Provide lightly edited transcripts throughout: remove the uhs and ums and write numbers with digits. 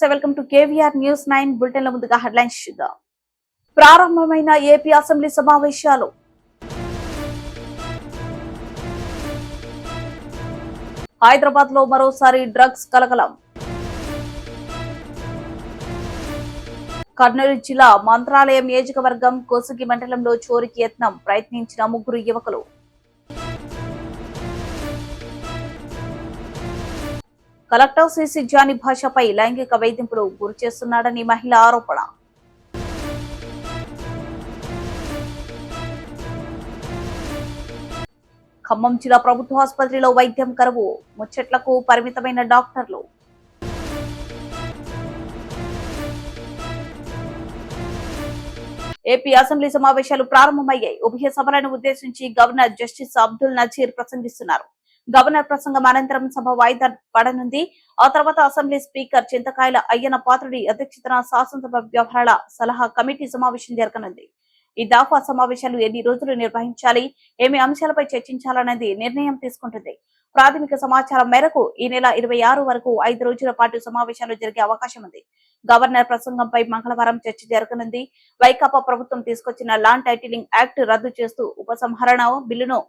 నమస్తే welcome to KVR news 9 bulletin లో ముందుగా హెడ్లైన్స్ చూద్దాం. ప్రారంభమైన ఏపీ అసెంబ్లీ సమావేశాలు. హైదరాబాద్ లో మరోసారి డ్రగ్స్ కలకలం. కర్నూలు జిల్లా మంత్రాలయం నియోజకవర్గం కోసుగి మండలంలో చోరీకి యత్నం ప్రయత్నించిన ముగ్గురు యువకులు. కలెక్టర్ సిసి జానీ భాషపై లైంగిక వేధింపులు గురి చేస్తున్నాడని మహిళ ఆరోపణ. ఖమ్మం జిల్లా ప్రభుత్వ ఆసుపత్రిలో వైద్యం కరువు, ముచ్చట్లకు పరిమితమైన డాక్టర్లు. ఏపీ అసెంబ్లీ సమావేశాలు ప్రారంభమయ్యాయి. ఉభయ సభలను ఉద్దేశించి గవర్నర్ జస్టిస్ అబ్దుల్ నజీర్ ప్రసంగిస్తున్నారు. గవర్నర్ ప్రసంగం అనంతరం సభ వాయిదా పడనుంది. ఆ తర్వాత అసెంబ్లీ స్పీకర్ చింతకాయల అయ్యన్న పాత్రుడి అధ్యక్షతన శాసనసభ వ్యవహారాల సలహా కమిటీ సమావేశం జరగనుంది. ఈ దఫా సమావేశాలు ఎన్ని రోజులు నిర్వహించాలి, ఏమి అంశాలపై చర్చించాలనేది నిర్ణయం తీసుకుంటుంది. ప్రాథమిక సమాచారం మేరకు ఈ నెల 26 వరకు 5 రోజుల పాటు సమావేశాలు జరిగే అవకాశం ఉంది. గవర్నర్ ప్రసంగంపై మంగళవారం చర్చ జరగనుంది. వైకాపా ప్రభుత్వం తీసుకొచ్చిన ల్యాండ్ టైటిలింగ్ యాక్ట్ రద్దు చేస్తూ ఉపసంహరణ బిల్లును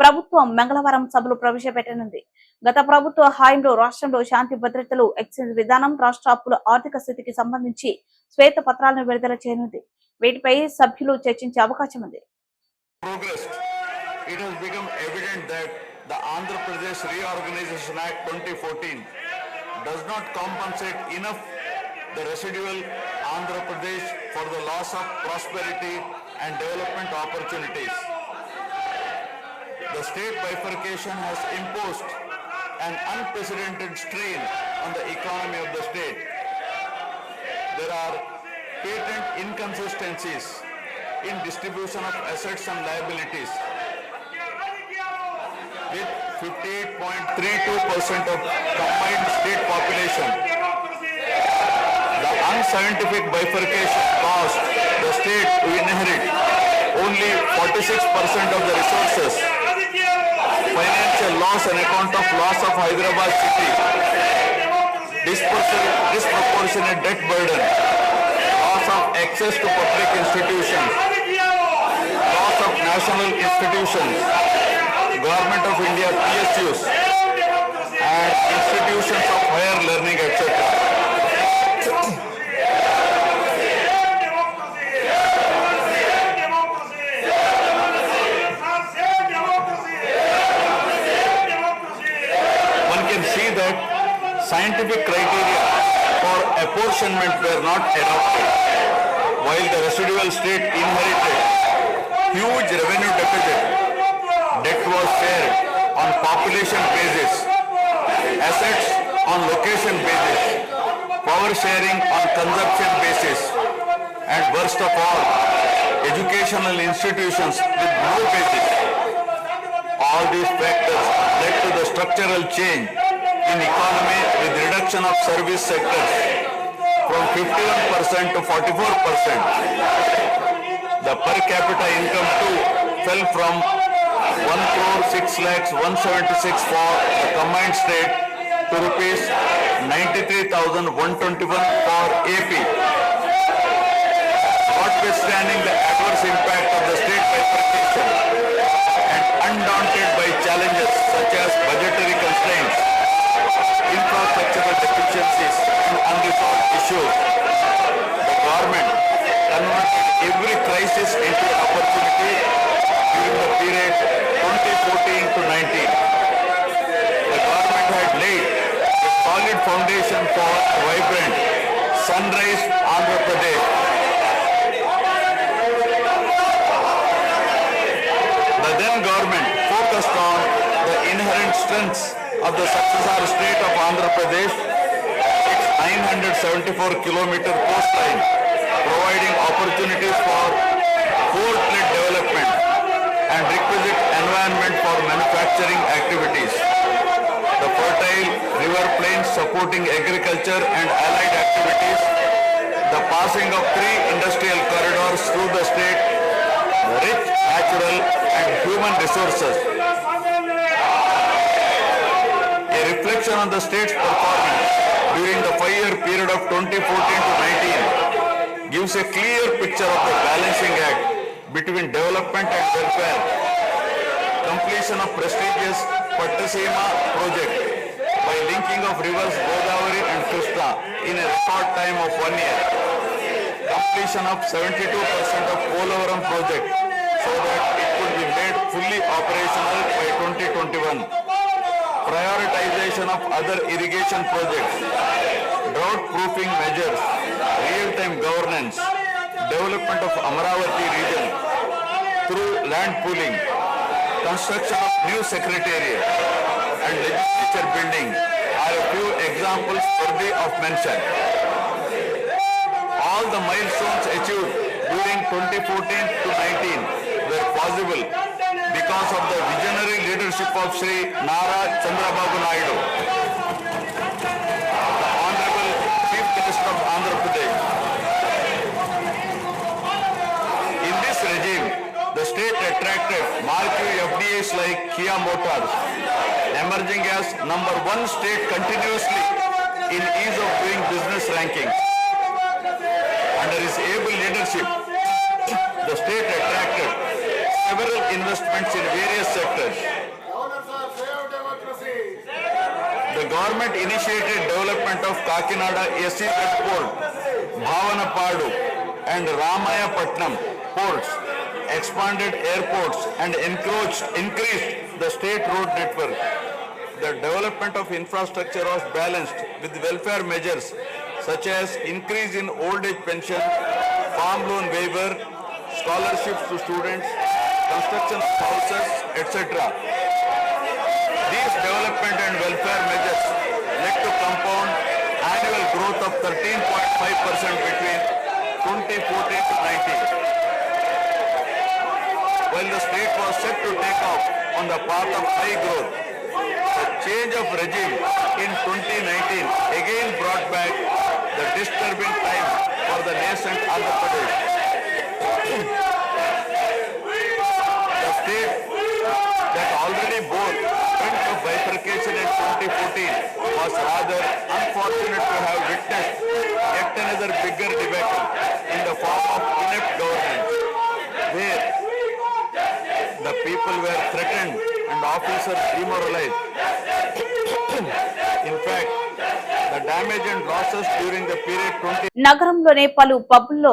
ప్రభుత్వం మంగళవారం సభలో ప్రవేశపెట్టనుంది. గత ప్రభుత్వ హయాంలో రాష్ట్రంలో శాంతి భద్రతలు, ఎక్సైజ్ విధానం, రాష్ట్ర అప్పుల ఆర్థిక స్థితికి సంబంధించి శ్వేత పత్రాలను విడుదల చేయనుంది. వీటిపై సభ్యులు చర్చించే అవకాశం ఉంది. The Andhra Pradesh Reorganization Act 2014 does not compensate enough the residual Andhra Pradesh for the loss of prosperity and development opportunities. The state bifurcation has imposed an unprecedented strain on the economy of the state. There are patent inconsistencies in distribution of assets and liabilities. With 58.32% of combined state population, the unscientific bifurcation caused the state to inherit only 46% of the resources, financial loss on account of loss of Hyderabad city, disproportionate debt burden, loss of access to public institutions, loss of national institutions, Government of India PSUs and institutions of higher learning, etc. One can see that scientific criteria for apportionment were not adopted, while the residual state inherited huge revenue deficit. Debt was shared on population basis, assets on location basis, power sharing on consumption basis, and worst of all, educational institutions with no basis. All these factors led to the structural change in economy with reduction of service sectors from 51% to 44%. The per capita income too fell from 1,06,176 for the combined state to rupees 93,121 for AP. Notwithstanding the adverse impact of the state bifurcation and undaunted by challenges such as budgetary constraints, infrastructural deficiencies and unresolved issues, the government converted every crisis into an opportunity during the period 2014 to 19. The government had laid a solid foundation for a vibrant sunrise Andhra Pradesh. The then government focused on the inherent strengths of the successor state of Andhra Pradesh, its 974-kilometer coastline, providing opportunities for port-led development and requisite environment for manufacturing activities. The fertile river plains supporting agriculture and allied activities, the passing of 3 industrial corridors through the state, the rich natural and human resources. A reflection on the state's performance during the 5-year period of 2014 to 19 gives a clear picture of the balancing act between development and welfare. Completion of prestigious Pattasima project by linking of rivers Godavari and Krishna in a record time of 1 year. Completion of 72% of Polavaram project so that it could be made fully operational by 2021. Prioritization of other irrigation projects, drought proofing measures, real-time governance, development of Amaravati region through land pooling, construction of new secretariat and legislature building are a few examples worthy of mention. All the milestones achieved during 2014 to 19 were possible because of the visionary leadership of Sri Nara Chandrababu Naidu, the Honorable Chief Minister of Andhra Pradesh. In this regime, the state attracted marquee FDIs like Kia Motors, emerging as #1 state continuously in ease of doing business rankings. Under his able leadership, the state attracted several investments in various sectors. The government initiated development of Kakinada SEZ Port, Bhavanapadu and Ramayapatnam ports, expanded airports and increased the state road network. The development of infrastructure was balanced with welfare measures such as increase in old age pension, farm loan waiver, scholarships to students, construction of houses, etc. These development and welfare measures led to compound annual growth of 13.5% between 2014 to 19. While the state was set to take off on the path of high growth, the change of regime in 2019 again brought back the disturbing time for the nascent Andhra Pradesh. The state that already bore front of bifurcation in 2014 was rather unfortunate to have witnessed yet another bigger debacle in the form of inept governance, where the people were threatened and officers demoralized. In fact, the damage and losses during the period 20 నగరంలోనే పలు పబ్ల్లో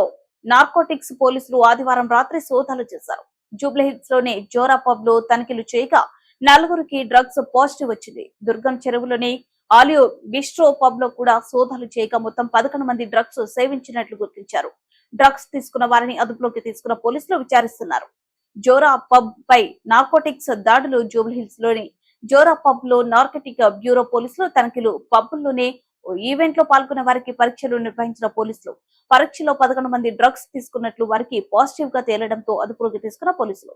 narcotics పోలీసులు ఆదివారం రాత్రి సోదాలు చేశారు. జూబ్లీహిల్స్ లోని Zora pub లో తనిఖీలు చేయగా 4గురికి డ్రగ్స్ పాజిటివ్ వచ్చింది. దుర్గం చెరువులోని ఆలియో బిస్ట్రో పబ్ లో కూడా సోదాలు చేయగా మొత్తం 11 మంది డ్రగ్స్ సేవించినట్లు గుర్తించారు. డ్రగ్స్ తీసుకున్న వారిని అదుపులోకి తీసుకున్న పోలీసులు విచారిస్తున్నారు. జోరా పబ్ పై నార్కోటిక్స్ దాడులు జూబ్లీహిల్స్ లోని జోరా పబ్ లో నార్కోటిక్ బ్యూరో పోలీసులు తనిఖీలు. పబ్లోనే ఈవెంట్ లో పాల్గొన్న వారికి పరీక్షలు నిర్వహించిన పోలీసులు పరీక్షలో 11 మంది డ్రగ్స్ తీసుకున్నట్లు వారికి పాజిటివ్ గా తేలడంతో అదుపులోకి తీసుకున్న పోలీసులు.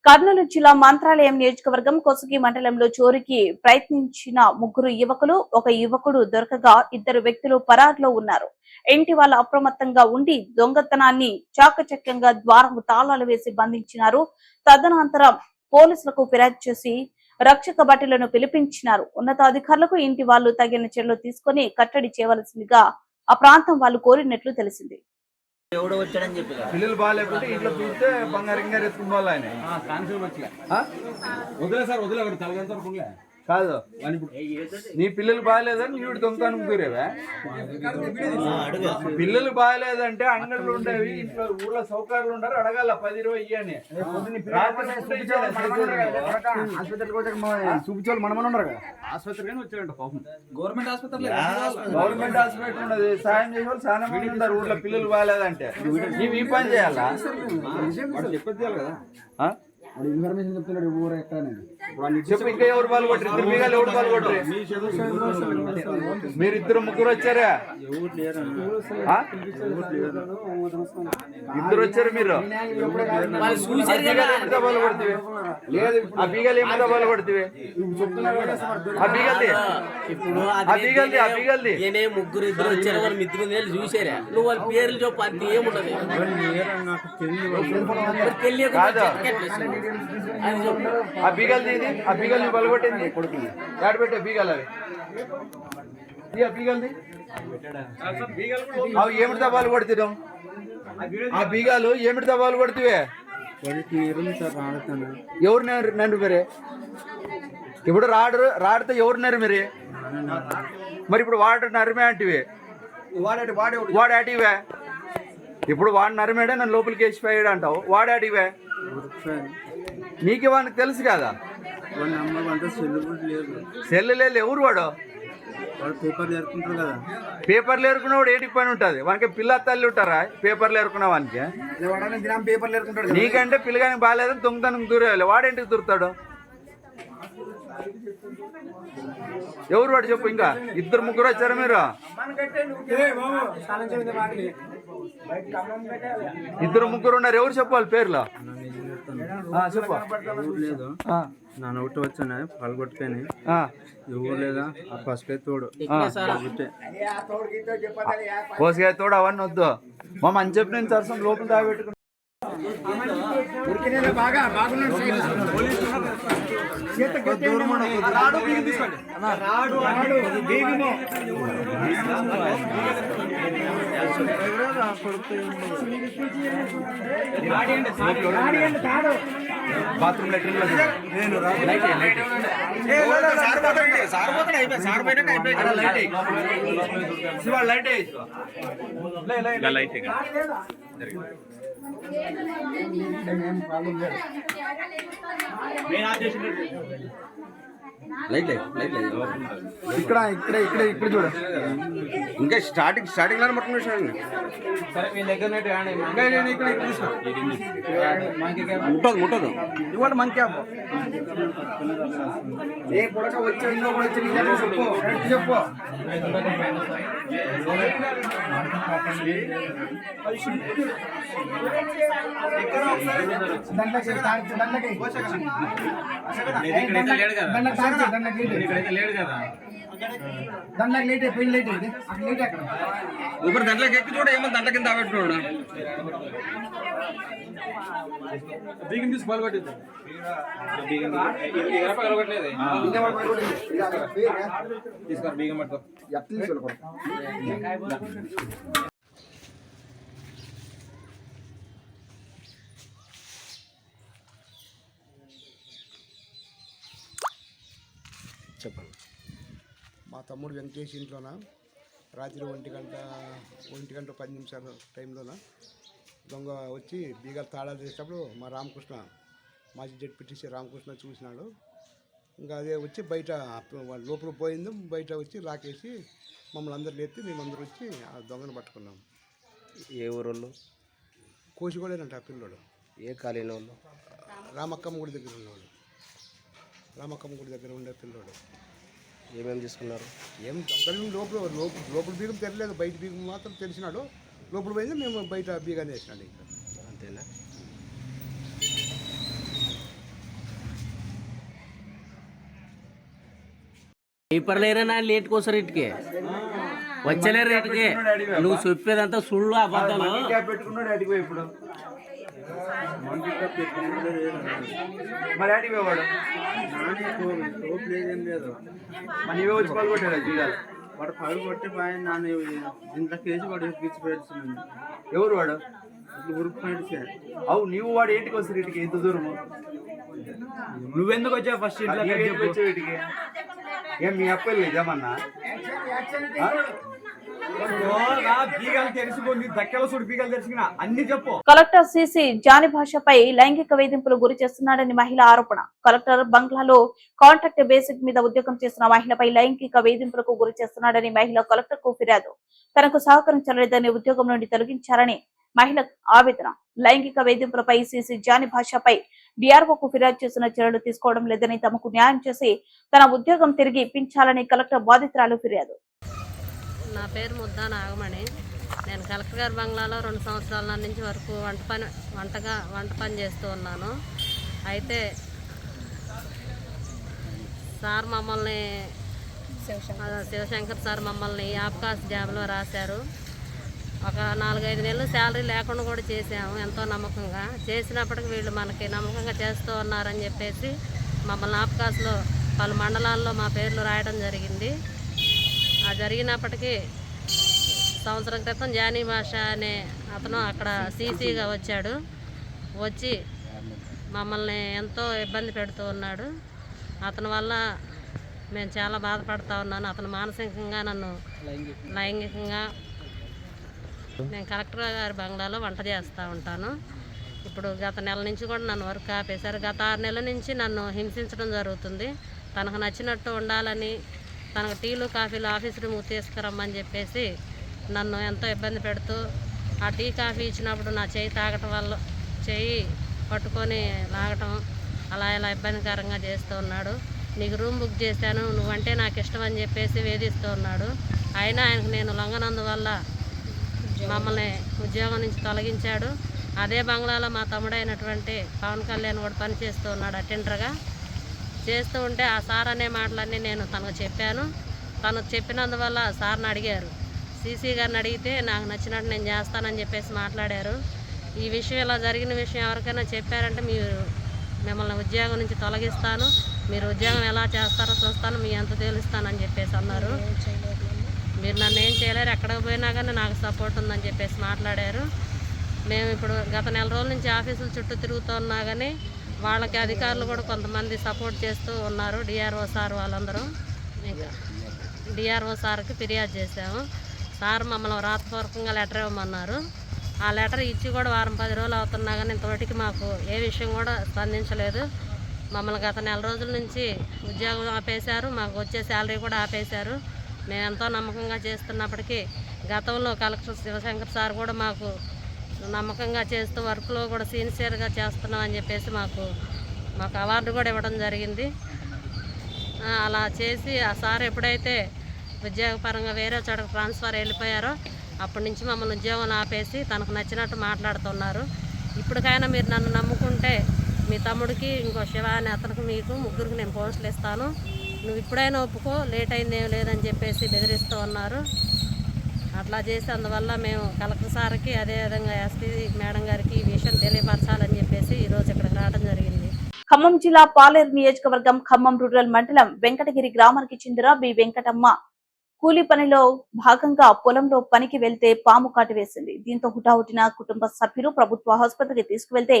కర్నూలు జిల్లా మంత్రాలయం నియోజకవర్గం కొసగి మండలంలో చోరీకి ప్రయత్నించిన 3 యువకులు, 1 యువకుడు దొరకగా 2 వ్యక్తులు పరారులో ఉన్నారు. ఇంటి వాళ్ళు అప్రమత్తంగా ఉండి దొంగతనాన్ని చాకచక్యంగా ద్వారం తాళాలు వేసి బంధించినారు. తదనంతరం పోలీసులకు ఫిర్యాదు చేసి రక్షక భటులను పిలిపించినారు. ఉన్నతాధికారులకు ఇంటి వాళ్ళు తగిన చర్యలు తీసుకుని కట్టడి చేయవలసిందిగా ఆ ప్రాంతం వాళ్ళు కోరినట్లు తెలిసింది. ఎవడో వచ్చాడని చెప్పి పిల్లలు బాగాలేకుంటే ఇంట్లో చూస్తే బంగారు గింగారు ఎత్తుకుని వాళ్ళు ఆయన వదిలే సార్ వదిలే తలగంత వరకులే కాదు నీ పిల్లలు బాగాలేదని నీడు దొంగతనం దూరేవా పిల్లలు బాగాలేదంటే అంగళ్ళు ఉండేవి ఇంట్లో ఊర్లో సౌకర్యాలు ఉండరు అడగాల 10-20 ఇయ్యని చూపించాలి మనమని ఉన్నారు కదా ఆసుపత్రి కానీ వచ్చాడంట పాపం గవర్నమెంట్ హాస్పిటల్ ఉండదు సాయం చేసే వాళ్ళు చాలా మంది ఉంటారు ఊర్లో పిల్లలు బాగాలేదంటే నీవు ఈ పని చేయాలా చెప్పేది కదా ఇన్ఫర్మేషన్ చెప్తున్నాడు ఊరు ఎక్కడ చెప్పు ఇంకా ఎవరు పాల్గొట్టరు ఇద్దరు మీగాలు ఎవరు పాల్గొట్టరు మీరు ఇద్దరు ముగ్గురు వచ్చారా ఇద్దరు వచ్చారు మీరు పాల్గొడుతుంది ఆ బీగలు ఏమిటో పాల్గొడుతుంది ఆ బీగల్ది ముగ్గురు ఇద్దరు వచ్చారు వాళ్ళ మిత్రులు చూసారా నువ్వు వాళ్ళ పేర్లు చెప్పు అంత ఏముంటది కాదు ఆ బీగల్ది ఇది ఆ బీగల్ని బలగొట్టింది కొడుకుని పెట్టే బీగలు అవి ఆ బీగల్ది అవి ఏమిటితో బాలు కొడుతున్నాం ఆ బీగాలు ఏమిటితో బాలు కొడుతువే ఎవరు నన్ను మీరే ఇప్పుడు రాడితే ఎవరు నరు మీరే మరి ఇప్పుడు వాడు నరిమే అంటివే వాడు అటివే ఇప్పుడు వాడు నరిమేడే నన్ను లోపలికి వేసిపోయాడు అంటావు వాడు అటివే నీకు వానికి తెలుసు కదా సెల్లు లేదు ఎవరు వాడు పేపర్లు ఏరుకున్నవాడు ఏటికి పని ఉంటుంది వానికి పిల్ల తల్లి ఉంటారా పేపర్లు ఏరుకున్న వానికి నీకంటే పిల్లగానికి బాగాలేదని దొంగతనం దూరేయాలి వాడేంటికి దూరుతాడు ఎవరు వాడు చెప్పు ఇంకా ఇద్దరు ముగ్గురు వచ్చారా మీరు ఇద్దరు ముగ్గురు ఉన్నారు ఎవరు చెప్పాలి పేర్లు చెప్పు నాన్న ఒకటి వచ్చాను పాల్గొట్టుకొని ఎవరు లేదా ఆ పసుకాయ తోడు పోసకాయ తోడు అవన్నీ వద్దు మా మంచి చెప్పి నేను సరసం లోపల దాబెట్టుకున్నా బాత్రూమ్ ఇక్కడ ఇక్కడ ఇక్కడ ఇక్కడ చూడ ఇంకా స్టార్టింగ్ లోనే పట్టుకున్నాడు ముట్టదు ఇవాళ మంచి ఏ పొడక వచ్చి చెప్పు దండకి లేట్ అయిపోయింది లేట్ అయితే లేట్ అక్కడ ఒకరు దండలకి ఎక్కి చూడ ఏమో దండ కింద పెట్టుకోడు బీగం తీసి పాల్గొట్టిద్దాం తీసుకో బీగం పట్టుకో చెప్పండి. మా తమ్ముడు వెంకటేష్ ఇంట్లోన రాత్రి 1:10 టైంలోన దొంగ వచ్చి బీగాలు తాళాలు చేసేటప్పుడు మా రామకృష్ణ మాజీ జడ్పీటీసీ రామకృష్ణ చూసినాడు. ఇంకా అదే వచ్చి బయట లోపల పోయింది, బయట వచ్చి లాకేసి మమ్మల్ని అందరు లేపి మేమందరూ వచ్చి ఆ దొంగను పట్టుకున్నాం. ఏ ఊరోళ్ళు? కోసిగూడేనంట ఆ పిల్లోడు. ఏ కాలేని వాళ్ళు? రామక్కమ్మ గుడి దగ్గర ఉన్నవాడు. రామక్కమ్మ గుడి దగ్గర ఉండే పిల్లోడు. ఏమేమి తీసుకున్నారు? ఏం దొంగలు లోపల బీగం తెరలేదు, బయట బీగం మాత్రం తెలిసినాడు. లోపల పోయింది, మేము బయట బీగానే వేసినాడు. ఇంకా అంతేనా? పేపర్లేరా నా లేట్ కోసం రేటుకి వచ్చలే రేటుకి నువ్వు చెప్పేదంతా సుళ్ళు అబద్ధాలు. పెట్టుకున్నాడు అడిగి ఇప్పుడు మరి అడిగి వాడు నీవే వచ్చి పాల్గొట్టాడు జీగాలు వాడు పగలు కొట్టి పైన నన్ను ఇంత కేజీ వాడు ఎక్కించి పెడుతున్నాను. ఎవరు వాడు? Group points. అవు నీవు వాడు ఏంటికి వస్తారు ఇటుకి ఇంత దూరము? నువ్వెందుకు వచ్చావు ఫస్ట్ ఇంట్లో? నీవేంటికి వచ్చావు ఇటుకి? ఏం మీ అప్పలు లేదేమన్నా? బీగాలు తెలుసుకుంది, దక్కల చూడు బీగాలు తెలుసుకున్నా అన్ని చెప్పు. కలెక్టర్ సిసి జాని భాషపై లైంగిక వేధింపులు గురి చేస్తున్నాడని మహిళ ఆరోపణ. కలెక్టర్ బంగ్లాలో కాంట్రాక్ట్ బేసిక్ మీద ఉద్యోగం చేస్తున్న మహిళపై లైంగిక వేధింపులకు గురి చేస్తున్నాడని మహిళ కలెక్టర్ కు ఫిర్యాదు. తనకు సహకరించలేదని ఉద్యోగం నుండి తొలగించారని మహిళ ఆవేదన. లైంగిక వేధింపులపై సిసి జాని భాషపై డిఆర్ఓకు ఫిర్యాదు చేసిన చర్యలు తీసుకోవడం లేదని, తమకు న్యాయం చేసి తన ఉద్యోగం తిరిగి ఇప్పించాలని కలెక్టర్ బాధితురాలు ఫిర్యాదు. నా పేరు ముద్దా నాగమణి. నేను కలెక్టర్ గారి బంగ్లాలో 2 సంవత్సరాల నుంచి వరకు వంట పని చేస్తూ ఉన్నాను. అయితే సార్ మమ్మల్ని శివశంకర్ సార్ మమ్మల్ని ఆబ్కాస్ జాబ్లో రాశారు. ఒక 4-5 నెలలు శాలరీ లేకుండా కూడా చేసాము ఎంతో నమ్మకంగా. చేసినప్పటికీ వీళ్ళు మనకి నమ్మకంగా చేస్తూ ఉన్నారని చెప్పేసి మమ్మల్ని ఆబ్కాస్లో పలు మండలాల్లో మా పేర్లు రాయడం జరిగింది. ఆ జరిగినప్పటికీ సంవత్సరం క్రితం జానీ భాష అనే అతను అక్కడ సీసీగా వచ్చాడు. వచ్చి మమ్మల్ని ఎంతో ఇబ్బంది పెడుతూ ఉన్నాడు. అతని వల్ల మేము చాలా బాధపడుతూ ఉన్నాను. అతను మానసికంగా నన్ను లైంగికంగా. నేను కలెక్టర్ గారి బంగ్లాలో వంట చేస్తూ ఉంటాను. ఇప్పుడు గత నెల నుంచి కూడా నన్ను వర్క్ ఆపేశారు. గత 6 నెలల నుంచి నన్ను హింసించడం జరుగుతుంది. తనకు నచ్చినట్టు ఉండాలని, తనకు టీలు కాఫీలు ఆఫీస్ రూమ్ తీసుకురమ్మని చెప్పేసి నన్ను ఎంతో ఇబ్బంది పెడుతూ, ఆ టీ కాఫీ ఇచ్చినప్పుడు నా చేయి తాగటం వల్ల చేయి పట్టుకొని లాగటం అలా ఇలా ఇబ్బందికరంగా చేస్తూ ఉన్నాడు. నీకు రూమ్ బుక్ చేశాను, నువ్వంటే నాకు ఇష్టం అని చెప్పేసి వేధిస్తూ ఉన్నాడు. అయినా ఆయనకు నేను లొంగనందువల్ల మమ్మల్ని ఉద్యోగం నుంచి తొలగించాడు. అదే బంగ్లాలో మా తమ్ముడైనటువంటి పవన్ కళ్యాణ్ కూడా పనిచేస్తూ ఉన్నాడు అటెండర్గా. చేస్తూ ఉంటే ఆ సార్ అనే మాటలన్నీ నేను తనకు చెప్పాను. తను చెప్పినందువల్ల సార్ని అడిగారు. సీసీ గారిని అడిగితే నాకు నచ్చినట్టు నేను చేస్తానని చెప్పేసి మాట్లాడారు. ఈ విషయం ఇలా జరిగిన విషయం ఎవరికైనా చెప్పారంటే మిమ్మల్ని ఉద్యోగం నుంచి తొలగిస్తాను, మీరు ఉద్యోగం ఎలా చేస్తారో చూస్తాను, మీ ఎంత తేలుస్తానని చెప్పేసి అన్నారు. మీరు నన్ను ఏం చేయలేరు, ఎక్కడికి పోయినా కానీ నాకు సపోర్ట్ ఉందని చెప్పేసి మాట్లాడారు. మేము ఇప్పుడు గత నెల రోజుల నుంచి ఆఫీసుల చుట్టూ తిరుగుతూ ఉన్నా కానీ వాళ్ళకి అధికారులు కూడా కొంతమంది సపోర్ట్ చేస్తూ ఉన్నారు. డిఆర్ఓ సార్ వాళ్ళందరూ. ఇంకా డిఆర్ఓ సార్కి ఫిర్యాదు చేసాము. సార్ మమ్మల్ని రాతపూర్వకంగా లెటర్ ఇవ్వమన్నారు. ఆ లెటర్ ఇచ్చి కూడా 10 రోజులు అవుతున్నా కానీ ఇంతవరకు మాకు ఏ విషయం కూడా స్పందించలేదు. మమ్మల్ని గత నెల రోజుల నుంచి ఉద్యోగం ఆపేశారు, మాకు వచ్చే శాలరీ కూడా ఆపేశారు. మేము ఎంతో నమ్మకంగా చేస్తున్నప్పటికీ గతంలో కలెక్టర్ శివశంకర్ సార్ కూడా మాకు నమ్మకంగా చేస్తూ వర్క్లో కూడా సిన్సియర్గా చేస్తున్నాం అని చెప్పేసి మాకు అవార్డు కూడా ఇవ్వడం జరిగింది. అలా చేసి ఆ సార్ ఎప్పుడైతే ఉద్యోగపరంగా వేరే చోటకు ట్రాన్స్ఫర్ వెళ్ళిపోయారో అప్పటి నుంచి మమ్మల్ని ఉద్యోగం ఆపేసి తనకు నచ్చినట్టు మాట్లాడుతున్నారు. ఇప్పటికైనా మీరు నన్ను నమ్ముకుంటే మీ తమ్ముడికి ఇంకో శివ అని అతనికి మీకు ముగ్గురికి నేను పోస్టులు ఇస్తాను, నువ్వు ఇప్పుడైనా ఒప్పుకో, లేట్ అయింది ఏం లేదని చెప్పేసి బెదిరిస్తూ ఉన్నారు. అట్లా చేసి అందువల్ల మేము కలెక్టర్ సార్కి అదేవిధంగా ఎస్పీ మేడం గారికి ఈ విషయం తెలియపరచాలని చెప్పేసి ఈరోజు ఇక్కడికి రావడం జరిగింది. ఖమ్మం జిల్లా పాలేరు నియోజకవర్గం ఖమ్మం రూరల్ మండలం వెంకటగిరి గ్రామానికి చెందిన బి వెంకటమ్మ కూలీ పనిలో భాగంగా పొలంలో పనికి వెళ్తే పాము కాటు వేసింది. దీంతో హుటాహుటిన కుటుంబ సభ్యులు ప్రభుత్వ ఆసుపత్రికి తీసుకువెళ్తే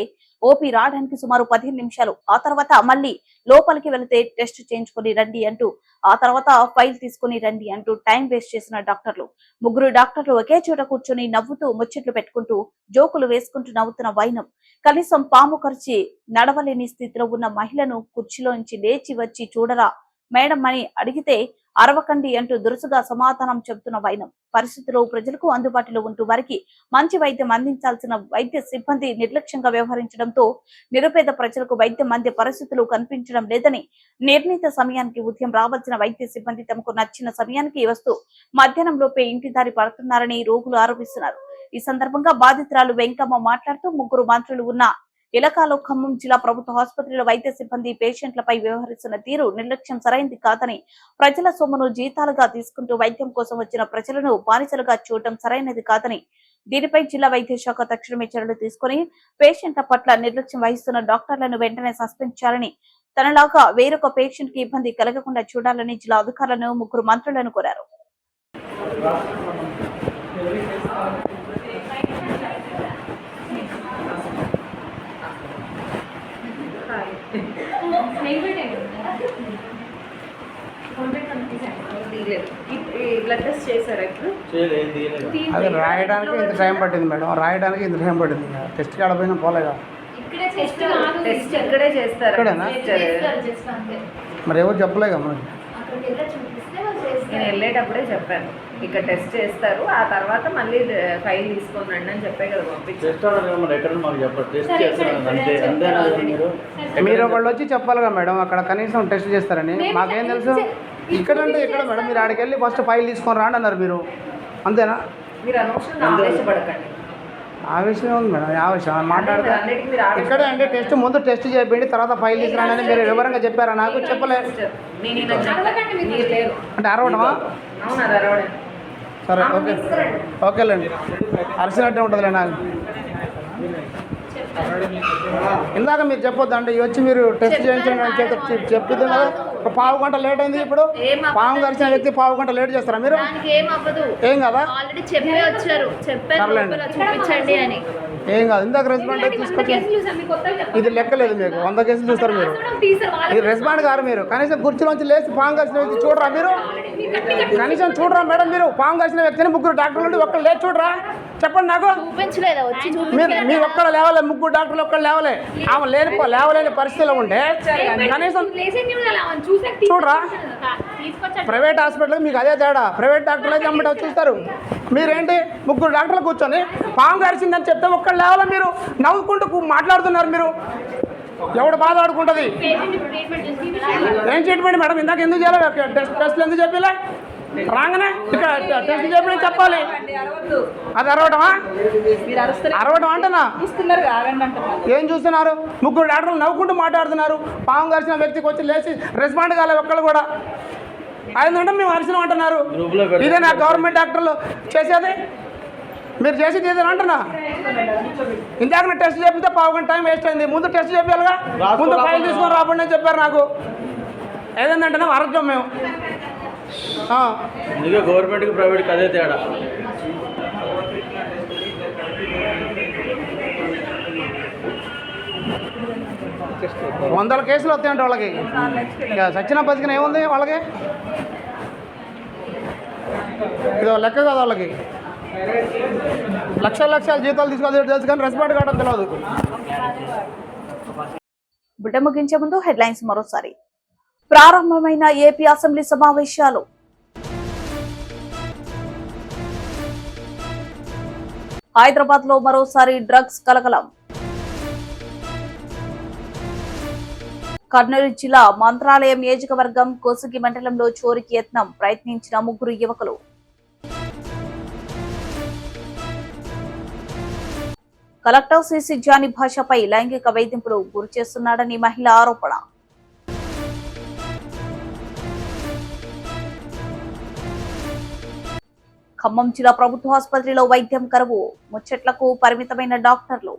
ఓపీ రావడానికి సుమారు 15 నిమిషాలు. ఆ తర్వాత మళ్లీ లోపలికి వెళితే టెస్ట్ చేయించుకుని రండి అంటూ, ఆ తర్వాత ఫైల్ తీసుకుని రండి అంటూ టైం వేస్ట్ చేసిన డాక్టర్లు. 3 డాక్టర్లు ఒకే చోట కూర్చొని నవ్వుతూ ముచ్చట్లు పెట్టుకుంటూ జోకులు వేసుకుంటూ నవ్వుతున్న వైనం. కనీసం పాము కరిచి నడవలేని స్థితిలో ఉన్న మహిళను కుర్చీలోంచి లేచి వచ్చి చూడరా మేడం అని అడిగితే అరవకండి అంటూ దురుసుగా సమాధానం చెబుతున్న వైనం. పరిస్థితుల్లో ప్రజలకు అందుబాటులో ఉంటూ వారికి మంచి వైద్యం అందించాల్సిన వైద్య సిబ్బంది నిర్లక్ష్యంగా వ్యవహరించడంతో నిరుపేద ప్రజలకు వైద్యం అందే పరిస్థితులు కనిపించడం లేదని, నిర్ణీత సమయానికి ఉదయం రావాల్సిన వైద్య సిబ్బంది తమకు నచ్చిన సమయానికి వస్తూ మధ్యాహ్నం లోపే ఇంటి దారి పడుతున్నారని రోగులు ఆరోపిస్తున్నారు. ఈ సందర్భంగా బాధితురాలు వెంకమ్మ మాట్లాడుతూ 3 మంత్రులు ఉన్న ఇలకాలో ఖమ్మం జిల్లా ప్రభుత్వ ఆసుపత్రిలో వైద్య సిబ్బంది పేషెంట్లపై వ్యవహరిస్తున్న తీరు నిర్లక్ష్యం సరైంది కాదని, ప్రజల సొమ్మును జీతాలుగా తీసుకుంటూ వైద్యం కోసం వచ్చిన ప్రజలను బానిసలుగా చూడటం సరైనది కాదని, దీనిపై జిల్లా వైద్య శాఖ తక్షణమే చర్యలు తీసుకుని పేషెంట్ల పట్ల నిర్లక్ష్యం వహిస్తున్న డాక్టర్లను వెంటనే సస్పెండ్ చేయాలని, తనలాగా వేరొక పేషెంట్ కి ఇబ్బంది కలగకుండా చూడాలని జిల్లా అధికారులను 3 మంత్రులను కోరారు. బ్లడ్ టెస్ట్ చేశారా ఇప్పుడు? అది రాయడానికి ఇంత టైం పట్టింది మేడం, రాయడానికి ఇంత టైం పట్టింది. టెస్ట్ కాడ పోయినా పోలేగా. టెస్ట్ ఇక్కడే చేస్తారా? ఇక్కడేనా? మరి ఎవరు చెప్పలేగా మనకి. నేను వెళ్ళేటప్పుడే చెప్పాను, ఇక్కడ టెస్ట్ చేస్తారు, ఆ తర్వాత మళ్ళీ ఫైల్ తీసుకొని రండి అని చెప్పే కదా పంపించారు. మీరు ఒకళ్ళు వచ్చి చెప్పాలిగా మేడం, అక్కడ కనీసం టెస్ట్ చేస్తారని. మాకేం తెలుసు. ఇక్కడ అంటే ఇక్కడ మేడం, మీరు ఆడికి వెళ్ళి ఫస్ట్ ఫైల్ తీసుకొని రాండి అన్నారు మీరు, అంతేనా? మీరు అనవసరంగా ఆవేశపడకండి. ఆవేశం ఉంది మేడం, ఆవేశం మాట్లాడితే ఇక్కడే అంటే టెస్ట్ ముందు టెస్ట్ చేయండి, తర్వాత ఫైల్ తీసుకురాండి అని మీరు వివరంగా చెప్పారా? నాకు చెప్పలేదు. అంటే అరవడమా? అవును, అది అరవడం. సరే, ఓకే, ఓకేలేండి. అరిసినట్టే ఉంటుందిలే నాకు. ఇందాక మీరు చెప్పొద్దు అంటే వచ్చి మీరు టెస్ట్ చేయించండి అని చెప్పింది కదా. ఒక పావు గంట లేట్ అయింది. ఇప్పుడు పాము కరిచిన వ్యక్తి పావు గంట లేట్ చేస్తారా మీరు? ఏం కదా, ఏం కాదు. ఇందాక రెస్పాండ్ అయితే తీసుకొచ్చి ఇది లెక్కలేదు మీకు. 100 కేసులు చూస్తారు మీరు. ఇది రెస్పాండ్ గారు మీరు. కనీసం కుర్చీలోంచి లేచి పాము కరిచిన వ్యక్తి చూడరా మీరు? కనీసం చూడరా మేడం మీరు? పాము కరిచిన వ్యక్తిని 3 డాక్టర్లు ఉండి ఒక్కరు లేచి చూడరా? చెప్పండి నాకు. మీరు ఒక్కడ లేవలే, 3 డాక్టర్లు ఒక్కరు లేవలే. ఆమె లేవలేని పరిస్థితిలో ఉంటే కనీసం చూడరా? ప్రైవేట్ హాస్పిటల్ మీకు అదే తేడా. ప్రైవేట్ డాక్టర్లు అయితే అమ్మట చూస్తారు. మీరేంటి 3 డాక్టర్లు కూర్చొని పాము కరిచిందని చెప్తే ఒక్కరు లేవాల మీరు నవ్వుకుంటూ మాట్లాడుతున్నారు మీరు. ఎవడు బాధ ఆడుకుంటుంది? ఏం ట్రీట్మెంట్ మేడం? ఇందాక ఎందుకు చేయాలి? టెస్ట్లు ఎందుకు చెప్పలే? రాగానే ఇక్కడ టెస్ట్ చెప్పి చెప్పాలి. అది అరవటమా? అరవటం అంటనా? ఏం చూస్తున్నారు? 3 డాక్టర్లు నవ్వుకుంటూ మాట్లాడుతున్నారు. పాము కరిచిన వ్యక్తికి వచ్చి లేచి రెస్పాండ్ కాలేదు ఒక్కళ్ళు కూడా. అయిందంటే మేము అరిసినాం అంటున్నారు. ఇదే నా గవర్నమెంట్ డాక్టర్లు చేసేది? మీరు చేసేది ఏదైనా అంటున్నా? ఇందాక టెస్ట్ చేపితే పావు గంట టైం వేస్ట్ అయింది. ముందు టెస్ట్ చేయాలిగా, ముందు ఫైల్ తీసుకొని రాబడి అని చెప్పారు నాకు. ఏదంటే అరచం మేము. అందుకే గవర్నమెంట్కి ప్రైవేట్కి అదే తేడా. వందల కేసులు వస్తాయంటే వాళ్ళకి. సచిన బతికిన ఏముంది వాళ్ళకి? ఇదో లెక్క కదా వాళ్ళకి. లక్షల జీతాలు తీసుకోవాలి తెలుసు, కానీ రెస్పాండ్ కావడం తెలియదు. బిడ్డ ముగించే ముందు హెడ్లైన్స్ మరోసారి. ప్రారంభమైన ఏపీ అసెంబ్లీ సమావేశాలు. హైదరాబాద్ లో మరోసారి డ్రగ్స్ కలకలం. కర్నూలు జిల్లా మంత్రాలయం నియోజకవర్గం కోసుగి మండలంలో చోరీకి యత్నం ప్రయత్నించిన 3 యువకులు. కలెక్టర్ సిసి జానీ భాషపై లైంగిక వేధింపులు గురి చేస్తున్నాడని మహిళ ఆరోపణ. ఖమ్మం జిల్లా ప్రభుత్వ ఆసుపత్రిలో వైద్యం కరువు, ముచ్చట్లకు పరిమితమైన డాక్టర్లు.